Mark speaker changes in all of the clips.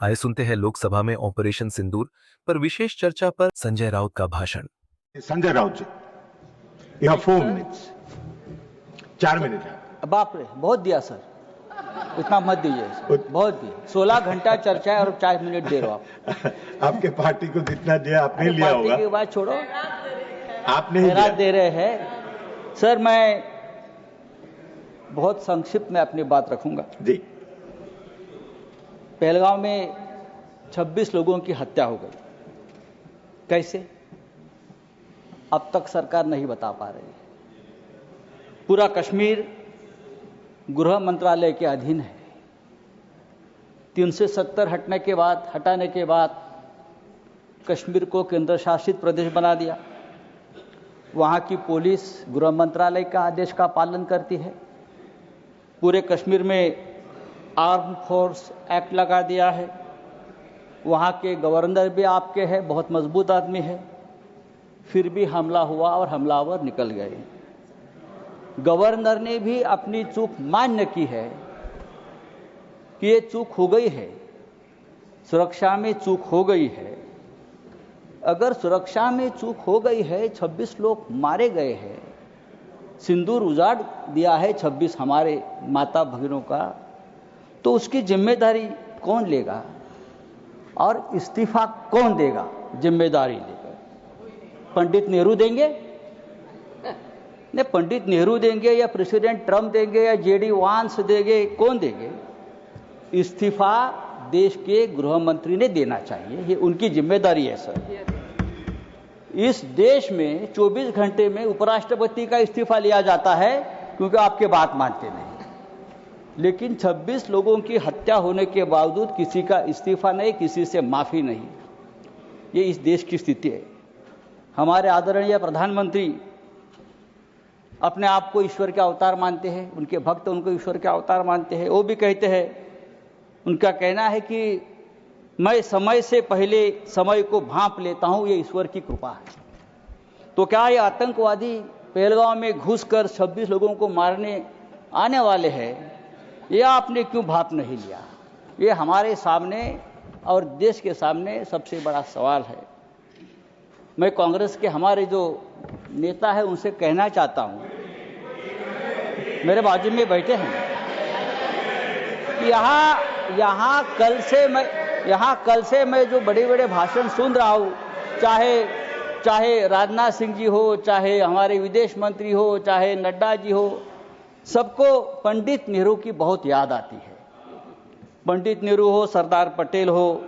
Speaker 1: आइए सुनते हैं लोकसभा में ऑपरेशन सिंदूर पर विशेष चर्चा पर संजय राउत का भाषण।
Speaker 2: संजय राउत जी, यू हैव 4 मिनट्स। 4 मिनट है।
Speaker 3: बाप रे, बहुत दिया सर, इतना मत दीजिए सर, बहुत दिया। 16 घंटा चर्चा है और 4 मिनट दे रहे हो आप।
Speaker 2: आपके पार्टी को जितना दिया आपने लिया होगा।
Speaker 3: पार्टी की बात छोड़ो,
Speaker 2: आपने ही
Speaker 3: मेरा
Speaker 2: दिया।
Speaker 3: दे रहे हैं सर। मैं बहुत संक्षिप्त में अपनी बात रखूंगा
Speaker 2: जी।
Speaker 3: पहलगांव में 26 लोगों की हत्या हो गई। कैसे? अब तक सरकार नहीं बता पा रही है। पूरा कश्मीर गृह मंत्रालय के अधीन है। 370 हटाने के बाद कश्मीर को केंद्र शासित प्रदेश बना दिया। वहां की पुलिस गृह मंत्रालय का आदेश का पालन करती है। पूरे कश्मीर में आर्म फोर्स एक्ट लगा दिया है। वहाँ के गवर्नर भी आपके हैं, बहुत मजबूत आदमी है। फिर भी हमला हुआ और हमलावर निकल गए। गवर्नर ने भी अपनी चूक मान्य की है कि ये चूक हो गई है, सुरक्षा में चूक हो गई है। अगर सुरक्षा में चूक हो गई है, 26 लोग मारे गए हैं, सिंदूर उजाड़ दिया है 26 हमारे माता भगिनों का, तो उसकी जिम्मेदारी कौन लेगा और इस्तीफा कौन देगा? जिम्मेदारी लेकर पंडित नेहरू देंगे? नहीं, पंडित नेहरू देंगे या प्रेसिडेंट ट्रम्प देंगे या जेडी वांस देंगे? कौन देंगे? इस्तीफा देश के गृह मंत्री ने देना चाहिए, ये उनकी जिम्मेदारी है सर। इस देश में 24 घंटे में उपराष्ट्रपति का इस्तीफा लिया जाता है क्योंकि आपके बात मानते नहीं। लेकिन 26 लोगों की हत्या होने के बावजूद किसी का इस्तीफा नहीं, किसी से माफी नहीं। ये इस देश की स्थिति है। हमारे आदरणीय प्रधानमंत्री अपने आप को ईश्वर के अवतार मानते हैं, उनके भक्त उनको ईश्वर के अवतार मानते हैं। वो भी कहते हैं, उनका कहना है कि मैं समय से पहले समय को भांप लेता हूं, ये ईश्वर की कृपा है। तो क्या ये आतंकवादी पहलगांव में घुसकर 26 लोगों को मारने आने वाले हैं? ये आपने क्यों भाप नहीं लिया? ये हमारे सामने और देश के सामने सबसे बड़ा सवाल है। मैं कांग्रेस के हमारे जो नेता है उनसे कहना चाहता हूं, मेरे बाजू में बैठे हैं, कि यहाँ कल से मैं जो बड़े बड़े भाषण सुन रहा हूं, चाहे राजनाथ सिंह जी हो, चाहे हमारे विदेश मंत्री हो, चाहे नड्डा जी हो, सबको पंडित नेहरू की बहुत याद आती है। पंडित नेहरू हो, सरदार पटेल हो,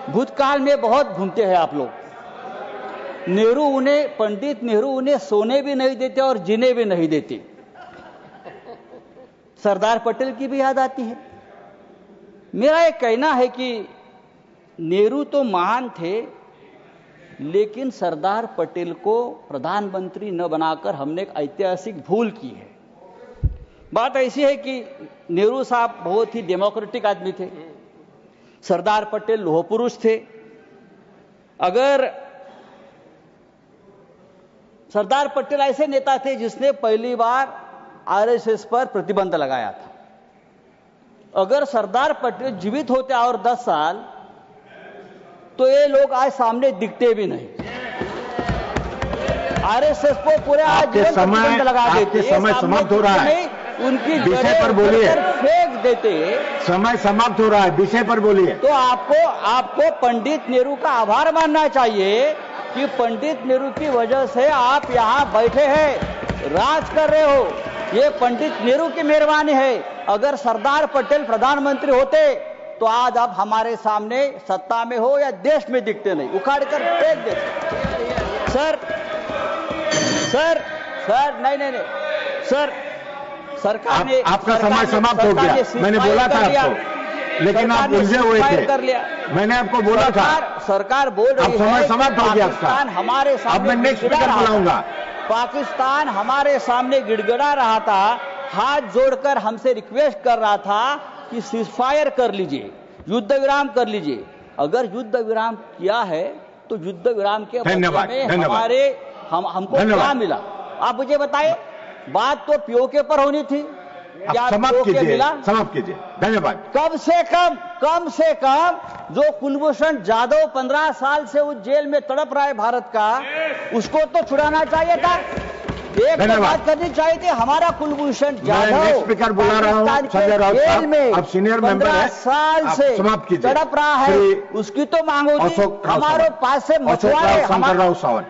Speaker 3: भूतकाल में बहुत घूमते हैं आप लोग। पंडित नेहरू उन्हें सोने भी नहीं देते और जीने भी नहीं देते। सरदार पटेल की भी याद आती है। मेरा ये कहना है कि नेहरू तो महान थे, लेकिन सरदार पटेल को प्रधानमंत्री न बनाकर हमने एक ऐतिहासिक भूल की है। बात ऐसी है कि नेहरू साहब बहुत ही डेमोक्रेटिक आदमी थे, सरदार पटेल लोह पुरुष थे। अगर सरदार पटेल ऐसे नेता थे जिसने पहली बार आरएसएस पर प्रतिबंध लगाया था। अगर सरदार पटेल जीवित होते और 10 साल, तो ये लोग आज सामने दिखते भी नहीं। आरएसएस को पूरे आज प्रतिबंध लगा देते।
Speaker 2: समय समाप्त हो रहा है,
Speaker 3: उनकी
Speaker 2: विषय पर बोलिए।
Speaker 3: फेंक देते।
Speaker 2: समय समाप्त हो रहा है, विषय पर बोलिए।
Speaker 3: तो आपको पंडित नेहरू का आभार मानना चाहिए कि पंडित नेहरू की वजह से आप यहाँ बैठे हैं, राज कर रहे हो। ये पंडित नेहरू की मेहरबानी है। अगर सरदार पटेल प्रधानमंत्री होते तो आज आप हमारे सामने सत्ता में हो या देश में दिखते नहीं, उखाड़ कर फेंक देते। सर नहीं सर, सरकार ने
Speaker 2: आपका समय समाप्त हो गया। मैंने बोला था आपको, लेकिन आप उलझे हुए थे। मैंने आपको बोला था।
Speaker 3: सरकार बोल रही है,
Speaker 2: समय समाप्त हो गया आपका।
Speaker 3: हमारे सामने
Speaker 2: अब मैं नेक्स्ट स्पीकर बुलाऊंगा।
Speaker 3: पाकिस्तान हमारे सामने गिड़गिड़ा रहा था, हाथ जोड़कर हमसे रिक्वेस्ट कर रहा था कि सीजफायर कर लीजिए, युद्ध विराम कर लीजिए। अगर युद्ध विराम किया है तो युद्ध विराम के बदले में हमको क्या मिला? आप मुझे बताइए। बात तो पीओके पर होनी थी,
Speaker 2: आप समाप्त कीजिए धन्यवाद।
Speaker 3: कम से कम जो कुलभूषण जाधव 15 साल से उस जेल में तड़प रहा है भारत का, उसको तो छुड़ाना चाहिए था। एक बात करनी चाहिए थी, हमारा कुलभूषण जाधव
Speaker 2: स्पीकर बुला रहा हूं संजय राउत साहब, अब सीनियर मेंबर है,
Speaker 3: 15 साल से
Speaker 2: समाप्त कीजिए।
Speaker 3: तड़प रहा है, उसकी तो मांग होती। हमारे पास से मछुआरे
Speaker 2: शंकर राव सावन।